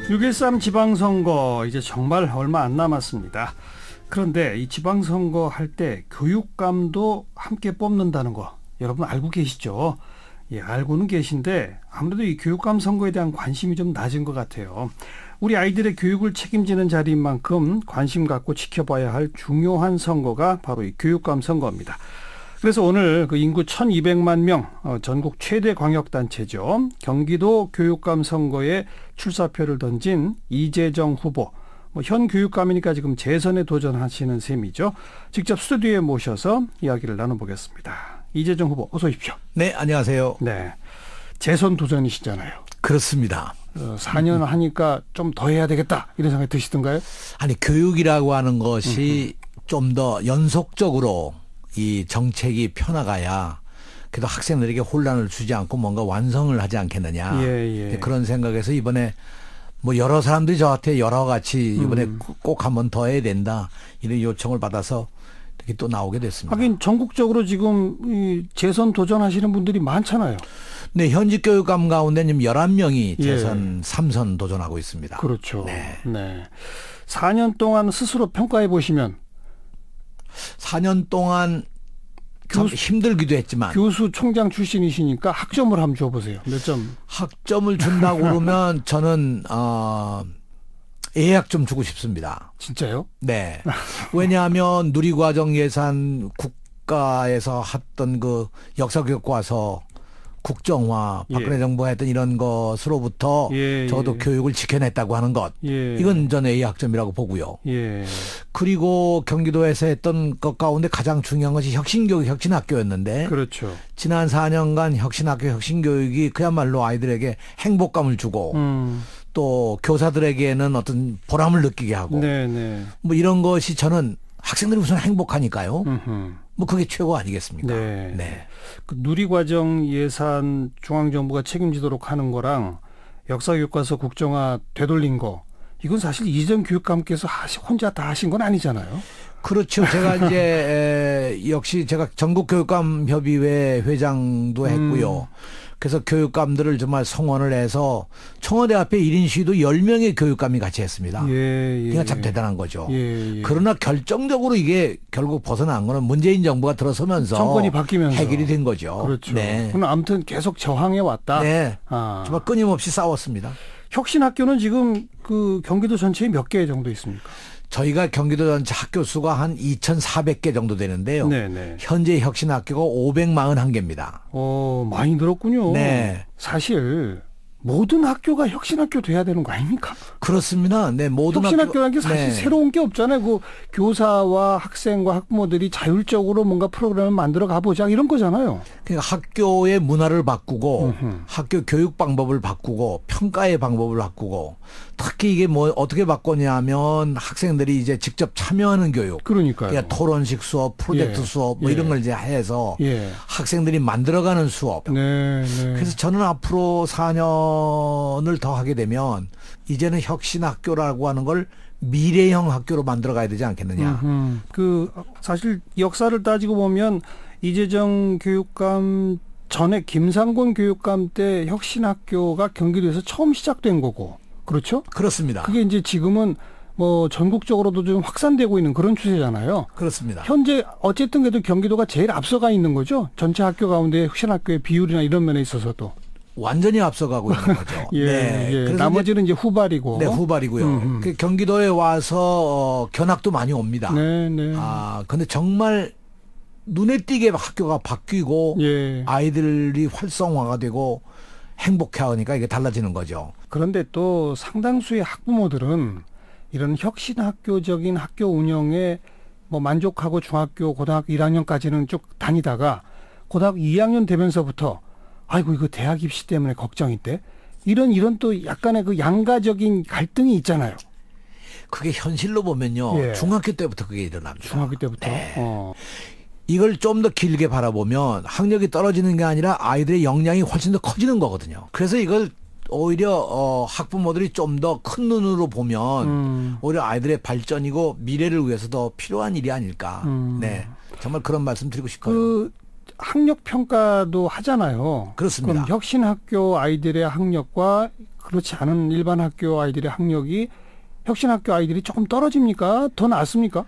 6.13 지방선거 이제 정말 얼마 안 남았습니다. 그런데 이 지방선거 할 때 교육감도 함께 뽑는다는 거 여러분 알고 계시죠? 예, 알고는 계신데 아무래도 이 교육감 선거에 대한 관심이 좀 낮은 것 같아요. 우리 아이들의 교육을 책임지는 자리인 만큼 관심 갖고 지켜봐야 할 중요한 선거가 바로 이 교육감 선거입니다. 그래서 오늘 그 인구 1200만 명 전국 최대 광역단체죠. 경기도 교육감 선거에 출사표를 던진 이재정 후보. 현 교육감이니까 지금 재선에 도전하시는 셈이죠. 직접 스튜디오에 모셔서 이야기를 나눠보겠습니다. 이재정 후보 어서 오십시오. 네, 안녕하세요. 네, 재선 도전이시잖아요. 그렇습니다. 4년 하니까 좀 더 해야 되겠다 이런 생각이 드시던가요? 아니, 교육이라고 하는 것이 좀 더 연속적으로 이 정책이 펴나가야 그래도 학생들에게 혼란을 주지 않고 뭔가 완성을 하지 않겠느냐. 예, 예. 그런 생각에서 이번에 뭐 여러 사람들이 저한테 여러 가지 이번에 꼭 한 번 더 해야 된다 이런 요청을 받아서 이렇게 또 나오게 됐습니다. 하긴 전국적으로 지금 이 재선 도전하시는 분들이 많잖아요. 네, 현직 교육감 가운데 지금 11명이 재선 3선 도전하고 있습니다. 그렇죠. 네. 네. 4년 동안 스스로 평가해 보시면 4년 동안 참 힘들기도 했지만 교수 총장 출신이시니까 학점을 한번 줘보세요. 몇 점? 학점을 준다고 그러면 저는 A학점 주고 싶습니다. 진짜요? 네. 왜냐하면 누리과정 예산 국가에서 했던 그 역사교육과서 국정화 박근혜 예. 정부가 했던 이런 것으로부터 저도 교육을 지켜냈다고 하는 것. 이건 전 A학점이라고 보고요. 그리고 경기도에서 했던 것 가운데 가장 중요한 것이 혁신교육, 혁신학교였는데 그렇죠. 지난 지난 4년간 혁신학교, 혁신교육이 그야말로 아이들에게 행복감을 주고 또 교사들에게는 어떤 보람을 느끼게 하고 뭐 이런 것이 저는 학생들이 우선 행복하니까요. 뭐 그게 최고 아니겠습니까? 네. 그 누리과정 예산 중앙정부가 책임지도록 하는 거랑 역사교과서 국정화 되돌린 거 이건 사실 이재정 교육감께서 혼자 다 하신 건 아니잖아요. 그렇죠. 제가 이제 역시 제가 전국교육감협의회 회장도 했고요. 그래서 교육감들을 정말 성원을 해서 청와대 앞에 1인 시위도 10명의 교육감이 같이 했습니다. 그러니까 참 대단한 거죠. 그러나 결정적으로 이게 결국 벗어난 거는 문재인 정부가 들어서면서 정권이 바뀌면서 해결이 된 거죠. 그렇죠. 네. 그럼 아무튼 계속 저항해 왔다. 네. 정말 끊임없이 싸웠습니다. 혁신학교는 지금 그 경기도 전체에 몇 개 정도 있습니까? 저희가 경기도 전체 학교 수가 한 2,400개 정도 되는데요. 현재 혁신학교가 541개입니다. 많이 늘었군요. 네. 사실 모든 학교가 혁신학교 돼야 되는 거 아닙니까? 그렇습니다. 네, 모든 혁신학교라는 게 사실 새로운 게 없잖아요. 그 교사와 학생과 학부모들이 자율적으로 뭔가 프로그램을 만들어 가보자 이런 거잖아요. 그러니까 학교의 문화를 바꾸고 학교 교육 방법을 바꾸고 평가의 방법을 바꾸고 특히 이게 뭐 어떻게 바꿨냐면 학생들이 이제 직접 참여하는 교육. 그러니까요. 그러니까 토론식 수업, 프로젝트 수업 뭐 이런 걸 이제 해서 학생들이 만들어가는 수업. 그래서 저는 앞으로 4년을 더 하게 되면 이제는 혁신학교라고 하는 걸 미래형 학교로 만들어가야 되지 않겠느냐. 그 사실 역사를 따지고 보면 이재정 교육감 전에 김상곤 교육감 때 혁신학교가 경기도에서 처음 시작된 거고. 그렇죠? 그렇습니다. 그게 이제 지금은 뭐 전국적으로도 좀 확산되고 있는 그런 추세잖아요. 그렇습니다. 현재 어쨌든 그래도 경기도가 제일 앞서가 있는 거죠. 전체 학교 가운데 혁신학교의 비율이나 이런 면에 있어서도. 완전히 앞서가고 있는 거죠. 그래서 나머지는 이제 후발이고. 네, 후발이고요. 그 경기도에 와서 견학도 많이 옵니다. 근데 정말 눈에 띄게 학교가 바뀌고 아이들이 활성화가 되고 행복해하니까 이게 달라지는 거죠. 그런데 또 상당수의 학부모들은 이런 혁신학교적인 학교 운영에 뭐 만족하고 중학교, 고등학교 1학년까지는 쭉 다니다가 고등학교 2학년 되면서부터 아이고 이거 대학 입시 때문에 걱정인데 이런 또 약간의 그 양가적인 갈등이 있잖아요. 그게 현실로 보면요. 중학교 때부터 그게 일어납니다. 중학교 때부터. 이걸 좀 더 길게 바라보면 학력이 떨어지는 게 아니라 아이들의 역량이 훨씬 더 커지는 거거든요. 그래서 이걸 오히려 학부모들이 좀 더 큰 눈으로 보면 오히려 아이들의 발전이고 미래를 위해서 더 필요한 일이 아닐까. 네, 정말 그런 말씀 드리고 싶어요. 그 학력 평가도 하잖아요. 그렇습니다. 그럼 혁신학교 아이들의 학력과 그렇지 않은 일반 학교 아이들의 학력이 혁신학교 아이들이 조금 떨어집니까? 더 낫습니까?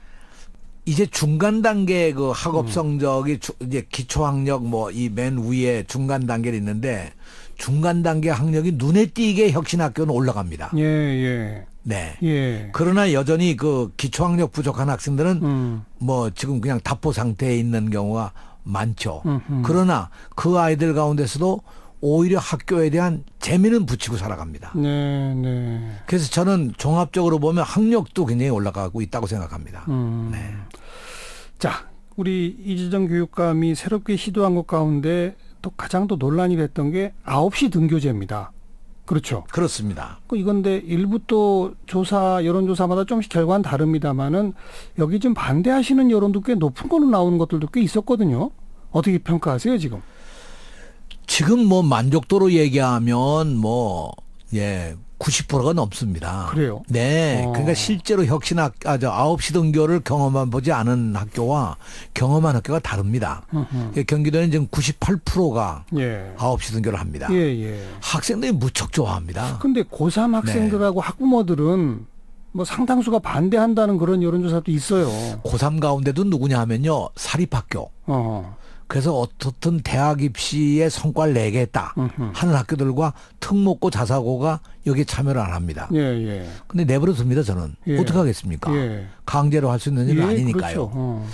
이제 중간 단계 그 학업 성적이 이제 기초학력 뭐 이 맨 위에 중간 단계를 있는데 중간 단계 학력이 눈에 띄게 혁신학교는 올라갑니다. 예, 예. 네. 예. 그러나 여전히 그 기초학력 부족한 학생들은 뭐 지금 그냥 답보 상태에 있는 경우가 많죠. 그러나 그 아이들 가운데서도 오히려 학교에 대한 재미는 붙이고 살아갑니다. 네, 네. 그래서 저는 종합적으로 보면 학력도 굉장히 올라가고 있다고 생각합니다. 네. 자, 우리 이재정 교육감이 새롭게 시도한 것 가운데 또 가장 또 논란이 됐던 게 9시 등교제입니다. 그렇죠. 그렇습니다. 이건데 일부 또 조사, 여론조사마다 조금씩 결과는 다릅니다만은 여기 좀 반대하시는 여론도 꽤 높은 걸로 나오는 것들도 꽤 있었거든요. 어떻게 평가하세요, 지금? 지금 뭐 만족도로 얘기하면 뭐, 예, 90%가 넘습니다. 그래요? 네. 그러니까 실제로 9시 등교를 경험해 보지 않은 학교와 경험한 학교가 다릅니다. 경기도는 지금 98%가 예. 9시 등교를 합니다. 예, 예. 학생들이 무척 좋아합니다. 근데 고3 학생들하고 학부모들은 뭐 상당수가 반대한다는 그런 여론조사도 있어요. 고3 가운데도 누구냐 하면요. 사립학교. 그래서 어떻든 대학 입시에 성과를 내겠다 하는 학교들과 특목고 자사고가 여기에 참여를 안 합니다. 예, 예. 근데 내버려 둡니다, 저는. 예. 어떻게 하겠습니까? 예. 강제로 할 수 있는 일은 예, 아니니까요. 그렇죠.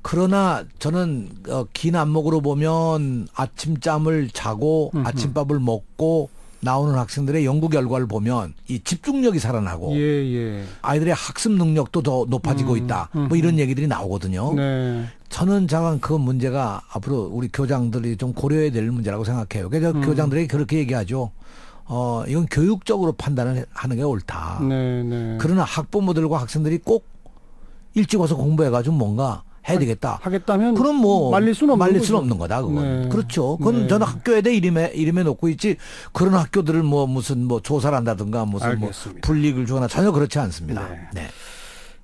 그러나 저는 긴 안목으로 보면 아침잠을 자고 아침밥을 먹고 나오는 학생들의 연구 결과를 보면 이 집중력이 살아나고 예, 예. 아이들의 학습 능력도 더 높아지고 있다. 뭐 이런 얘기들이 나오거든요. 네. 저는 자관 그 문제가 앞으로 우리 교장들이 좀 고려해야 될 문제라고 생각해요. 그래서 교장들에게 그렇게 얘기하죠. 이건 교육적으로 판단을 하는 게 옳다. 네, 네. 그러나 학부모들과 학생들이 꼭 일찍 와서 공부해가지고 뭔가 해야 되겠다. 하겠다면 그럼 뭐 말릴 수는 없는 거다. 그건 네. 그렇죠. 그건 네. 저는 학교에 대해 이름에 놓고 있지. 그런 학교들을 뭐 무슨 뭐 조사를 한다든가 무슨 알겠습니다. 뭐 불이익을 주거나 전혀 그렇지 않습니다. 네. 네.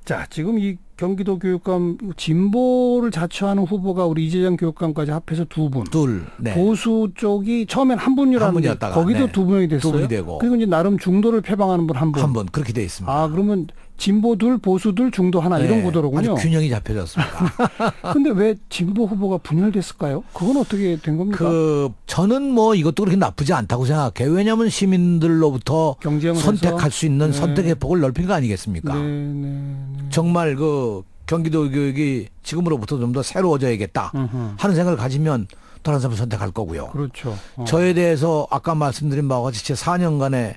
자, 지금 이 경기도 교육감 진보를 자처하는 후보가 우리 이재정 교육감까지 합해서 두 분. 둘. 네. 보수 쪽이 처음엔 한 분이라는데 분이었다가, 거기도 네. 두 분이 됐어요. 두 분이 되고. 그리고 이제 나름 중도를 표방하는 분 한 분. 한 번 그렇게 돼 있습니다. 아, 그러면 진보 둘, 보수 둘, 중도 하나 이런 구도로군요. 아주 균형이 잡혀졌습니다. 근데 왜 진보 후보가 분열됐을까요? 그건 어떻게 된 겁니까? 저는 뭐 이것도 그렇게 나쁘지 않다고 생각해요. 왜냐하면 시민들로부터 경쟁을 선택할 해서? 수 있는 네. 선택의 폭을 넓힌 거 아니겠습니까? 네, 네, 네. 정말 경기도 교육이 지금으로부터 좀 더 새로워져야겠다 하는 생각을 가지면 다른 사람을 선택할 거고요. 그렇죠. 저에 대해서 아까 말씀드린 바와 같이 제 4년간의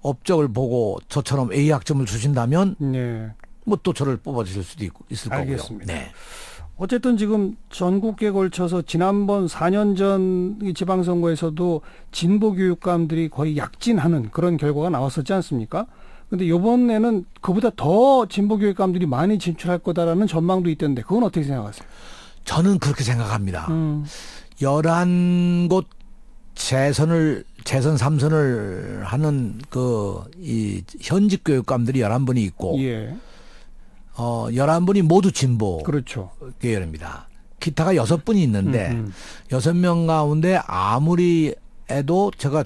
업적을 보고 저처럼 A 학점을 주신다면 네. 뭐 또 저를 뽑아주실 수도 있을 거고요. 알겠습니다. 네. 어쨌든 지금 전국에 걸쳐서 지난번 4년 전 지방선거에서도 진보 교육감들이 거의 약진하는 그런 결과가 나왔었지 않습니까? 근데 이번에는 그보다 더 진보 교육감들이 많이 진출할 거다라는 전망도 있던데 그건 어떻게 생각하세요? 저는 그렇게 생각합니다. 11곳 재선 3선을 하는 이 현직 교육감들이 11분이 있고 예. 11분이 모두 진보 그렇죠. 계열입니다. 기타가 6분이 있는데 6명 가운데 아무리 해도 제가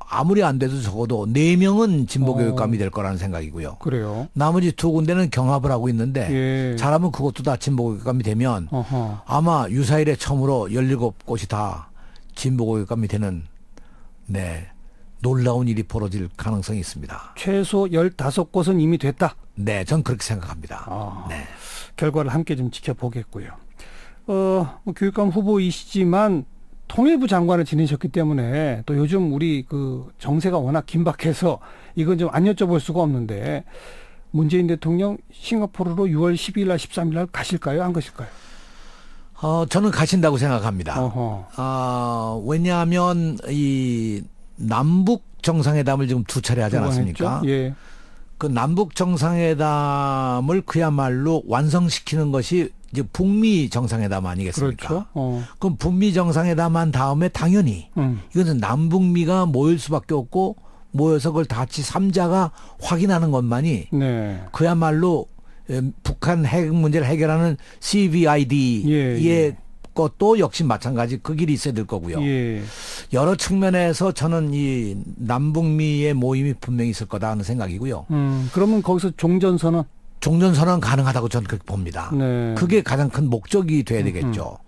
아무리 안 돼도 적어도 4명은 진보 교육감이 될 거라는 생각이고요. 그래요. 나머지 2군데는 경합을 하고 있는데 예. 잘하면 그것도 다 진보 교육감이 되면 아마 유사일에 처음으로 17곳이 다 진보 교육감이 되는 놀라운 일이 벌어질 가능성이 있습니다. 최소 15곳은 이미 됐다. 네, 전 그렇게 생각합니다. 네. 결과를 함께 좀 지켜보겠고요. 뭐 교육감 후보이시지만 통일부 장관을 지내셨기 때문에 또 요즘 우리 정세가 워낙 긴박해서 이건 좀 안 여쭤볼 수가 없는데 문재인 대통령 싱가포르로 6월 12일 날 13일 날 가실까요? 안 가실까요? 저는 가신다고 생각합니다. 왜냐하면 이 남북 정상회담을 지금 2차례 하지 않았습니까? 예. 그 남북 정상회담을 그야말로 완성시키는 것이 이제 북미 정상회담 아니겠습니까? 그렇죠. 그럼 북미 정상회담 한 다음에 당연히 이것은 남북미가 모일 수밖에 없고 모여서 그걸 다 같이 3자가 확인하는 것만이 네. 그야말로 북한 핵 문제를 해결하는 CVID의 것도 역시 마찬가지 그 길이 있어야 될 거고요. 예. 여러 측면에서 저는 이 남북미의 모임이 분명히 있을 거다 하는 생각이고요. 그러면 거기서 종전선언? 종전선언 가능하다고 저는 그렇게 봅니다. 네. 그게 가장 큰 목적이 돼야 되겠죠.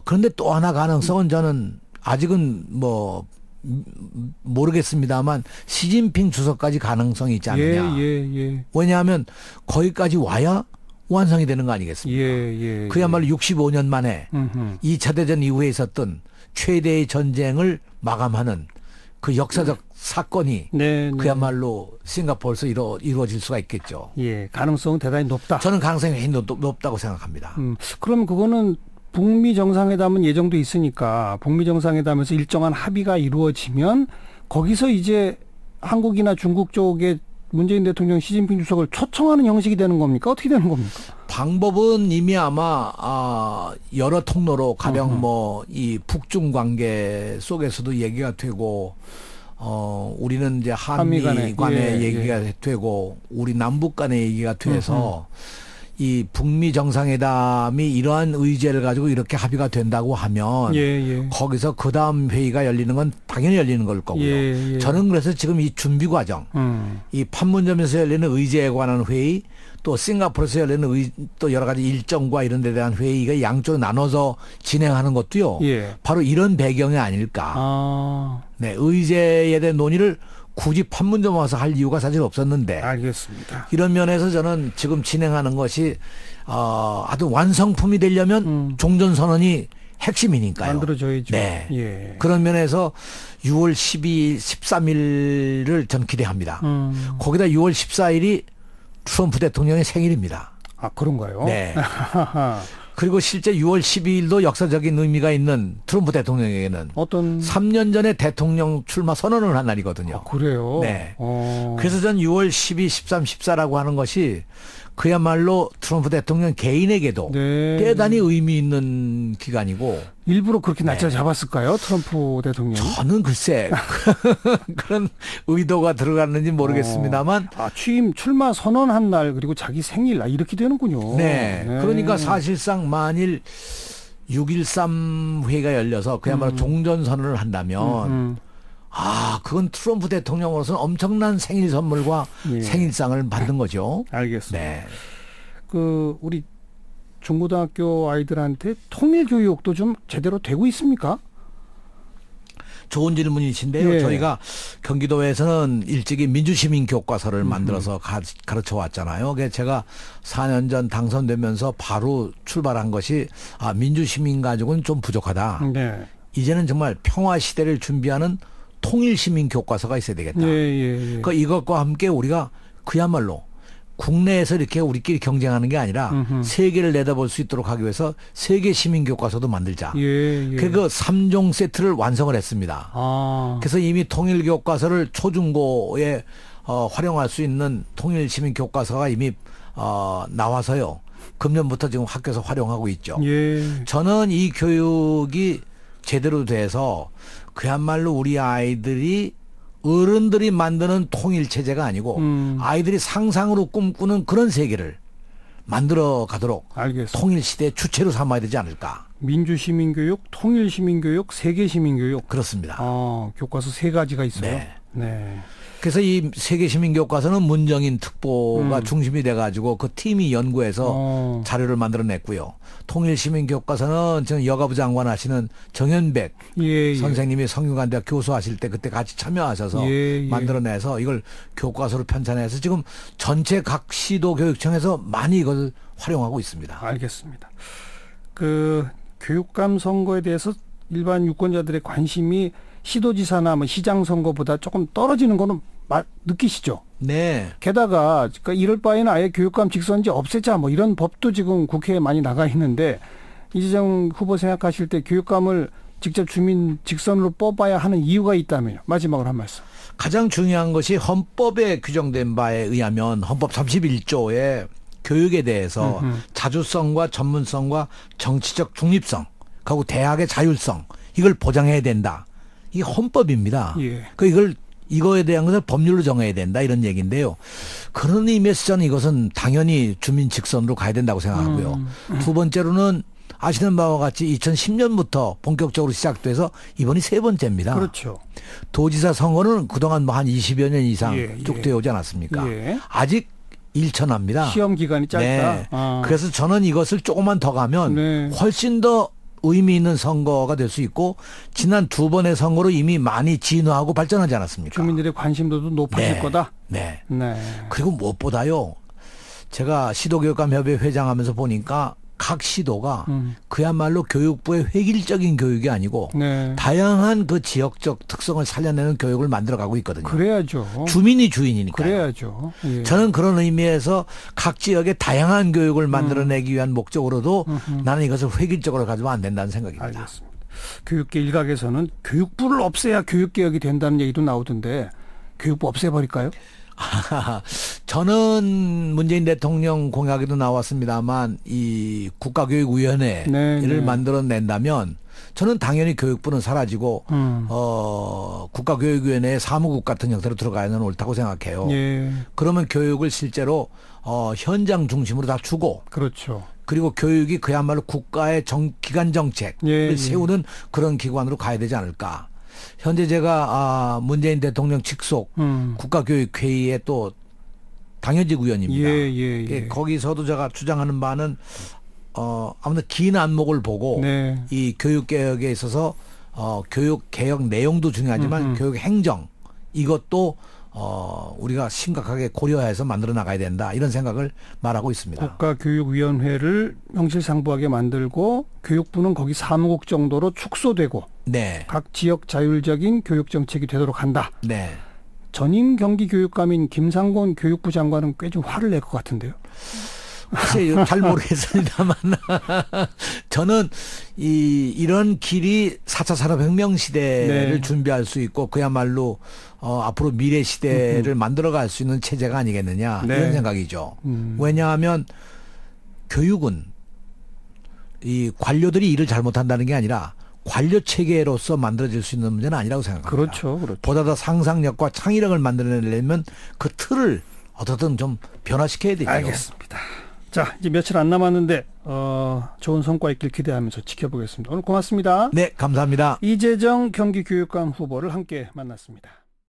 그런데 또 하나 가능성은 저는 아직은 뭐 모르겠습니다만 시진핑 주석까지 가능성이 있지 않느냐. 예. 왜냐하면 거기까지 와야 완성이 되는 거 아니겠습니까? 예. 그야말로 65년 만에 음흠. 2차 대전 이후에 있었던 최대의 전쟁을 마감하는 그 역사적 사건이 네. 그야말로 싱가포르에서 이루어질 수가 있겠죠. 예, 가능성은 대단히 높다. 저는 가능성이 높다고 생각합니다. 그럼 그거는 북미 정상회담은 예정돼 있으니까 북미 정상회담에서 일정한 합의가 이루어지면 거기서 이제 한국이나 중국 쪽에 문재인 대통령, 시진핑 주석을 초청하는 형식이 되는 겁니까? 어떻게 되는 겁니까? 방법은 이미 아마 여러 통로로 가령 뭐 이 북중 관계 속에서도 얘기가 되고 우리는 이제 한미 간의 얘기가 되고 우리 남북 간의 얘기가 돼서 이 북미 정상회담이 이러한 의제를 가지고 이렇게 합의가 된다고 하면 거기서 그 다음 회의가 열리는 건 당연히 열리는 걸 거고요. 저는 그래서 지금 이 준비 과정, 이 판문점에서 열리는 의제에 관한 회의, 또 싱가포르에서 열리는 또 여러 가지 일정과 이런 데 대한 회의가 양쪽으로 나눠서 진행하는 것도요. 바로 이런 배경이 아닐까. 네, 의제에 대한 논의를 굳이 판문점 와서 할 이유가 사실 없었는데. 알겠습니다. 이런 면에서 저는 지금 진행하는 것이 아주 완성품이 되려면 종전선언이 핵심이니까요. 만들어져야죠. 네. 그런 면에서 6월 12일, 13일을 전 기대합니다. 거기다 6월 14일이 트럼프 대통령의 생일입니다. 아, 그런가요? 네. 그리고 실제 6월 12일도 역사적인 의미가 있는 트럼프 대통령에게는 어떤 3년 전에 대통령 출마 선언을 한 날이거든요. 아, 그래요? 네. 그래서 전 6월 12, 13, 14라고 하는 것이 그야말로 트럼프 대통령 개인에게도 대단히 의미 있는 기간이고. 일부러 그렇게 날짜 잡았을까요? 트럼프 대통령이? 저는 글쎄 그런 의도가 들어갔는지 모르겠습니다만. 취임 출마 선언한 날 그리고 자기 생일 이렇게 되는군요. 네. 그러니까 사실상 만일 6.13 회의가 열려서 그야말로 종전선언을 한다면 그건 트럼프 대통령으로서는 엄청난 생일 선물과 생일상을 받는 거죠. 알겠습니다. 네. 우리 중고등학교 아이들한테 통일 교육도 좀 제대로 되고 있습니까? 좋은 질문이신데요. 저희가 경기도에서는 일찍이 민주시민 교과서를 만들어서 가르쳐 왔잖아요. 그래서 제가 4년 전 당선되면서 바로 출발한 것이 민주시민 가지고는 좀 부족하다. 이제는 정말 평화 시대를 준비하는 통일시민 교과서가 있어야 되겠다. 그러니까 이것과 함께 우리가 그야말로 국내에서 이렇게 우리끼리 경쟁하는 게 아니라 세계를 내다볼 수 있도록 하기 위해서 세계 시민 교과서도 만들자. 그 3종 세트를 완성을 했습니다. 그래서 이미 통일 교과서를 초중고에 활용할 수 있는 통일 시민 교과서가 이미 나와서요. 금년부터 지금 학교에서 활용하고 있죠. 저는 이 교육이 제대로 돼서 그야말로 우리 아이들이 어른들이 만드는 통일 체제가 아니고 아이들이 상상으로 꿈꾸는 그런 세계를 만들어 가도록 통일 시대의 주체로 삼아야 되지 않을까. 민주시민교육, 통일시민교육, 세계시민교육. 그렇습니다. 교과서 3가지가 있어요. 네. 그래서 이 세계시민교과서는 문정인 특보가 중심이 돼가지고 그 팀이 연구해서 자료를 만들어냈고요. 통일시민교과서는 지금 여가부 장관 하시는 정현백 선생님이 성균관대학 교수하실 때 그때 같이 참여하셔서 만들어내서 이걸 교과서로 편찬해서 지금 전체 각 시도 교육청에서 많이 이걸 활용하고 있습니다. 알겠습니다. 교육감 선거에 대해서 일반 유권자들의 관심이 시도지사나 시장 선거보다 조금 떨어지는 거는 느끼시죠? 네. 게다가 이럴 바에는 아예 교육감 직선제 없애자 이런 법도 지금 국회에 많이 나가 있는데 이재정 후보 생각하실 때 교육감을 직접 주민 직선으로 뽑아야 하는 이유가 있다면요. 마지막으로 한 말씀. 가장 중요한 것이 헌법에 규정된 바에 의하면 헌법 31조에 교육에 대해서 자주성과 전문성과 정치적 중립성 그리고 대학의 자율성 이걸 보장해야 된다. 이게 헌법입니다. 이거에 대한 것을 법률로 정해야 된다 이런 얘기인데요. 그런 의미에서 저는 이것은 당연히 주민 직선으로 가야 된다고 생각하고요. 두 번째로는 아시는 바와 같이 2010년부터 본격적으로 시작돼서 이번이 세 번째입니다. 그렇죠. 도지사 선거는 그동안 뭐 한 20여 년 이상 예, 쭉 예. 되어 오지 않았습니까? 예. 아직 일천합니다. 시험 기간이 짧다. 네. 아. 그래서 저는 이것을 조금만 더 가면 네. 훨씬 더 의미 있는 선거가 될 수 있고 지난 두 번의 선거로 이미 많이 진화하고 발전하지 않았습니까? 주민들의 관심도도 높아질 네. 거다. 네. 네. 그리고 무엇보다요. 제가 시도교육감협의회 회장하면서 보니까 각 시도가 그야말로 교육부의 획일적인 교육이 아니고 네. 다양한 그 지역적 특성을 살려내는 교육을 만들어가고 있거든요. 그래야죠. 주민이 주인이니까요. 그래야죠. 예. 저는 그런 의미에서 각 지역의 다양한 교육을 만들어내기 위한 목적으로도 나는 이것을 획일적으로 가지면 안 된다는 생각입니다. 알겠습니다. 교육계 일각에서는 교육부를 없애야 교육개혁이 된다는 얘기도 나오던데 교육부 없애버릴까요? 저는 문재인 대통령 공약에도 나왔습니다만 이 국가교육위원회를 네, 네. 만들어낸다면 저는 당연히 교육부는 사라지고 국가교육위원회의 사무국 같은 형태로 들어가야는 옳다고 생각해요. 예. 그러면 교육을 실제로 현장 중심으로 다 주고 그렇죠. 그리고 교육이 그야말로 국가의 기관 정책을 예, 예. 세우는 그런 기관으로 가야 되지 않을까. 현재 제가 문재인 대통령 직속 국가교육회의의 또 당연직 위원입니다. 예. 거기서도 제가 주장하는 바는 아무튼 긴 안목을 보고 네. 이 교육개혁에 있어서 교육개혁 내용도 중요하지만 교육 행정 이것도 우리가 심각하게 고려해서 만들어 나가야 된다 이런 생각을 말하고 있습니다. 국가교육위원회를 명실상부하게 만들고 교육부는 거기 사무국 정도로 축소되고 네. 각 지역 자율적인 교육 정책이 되도록 한다. 네. 전임 경기교육감인 김상곤 교육부 장관은 꽤 좀 화를 낼 것 같은데요. 글쎄요, 잘 모르겠습니다만 저는 이런 길이 4차 산업혁명 시대를 네. 준비할 수 있고 그야말로 앞으로 미래 시대를 만들어갈 수 있는 체제가 아니겠느냐 네. 이런 생각이죠. 왜냐하면 교육은 이 관료들이 일을 잘못한다는 게 아니라 관료 체계로서 만들어질 수 있는 문제는 아니라고 생각합니다. 그렇죠. 보다 더 상상력과 창의력을 만들어내려면 그 틀을 어떻든 좀 변화시켜야 되죠. 알겠습니다. 자, 이제 며칠 안 남았는데 좋은 성과 있길 기대하면서 지켜보겠습니다. 오늘 고맙습니다. 네, 감사합니다. 이재정 경기교육감 후보를 함께 만났습니다.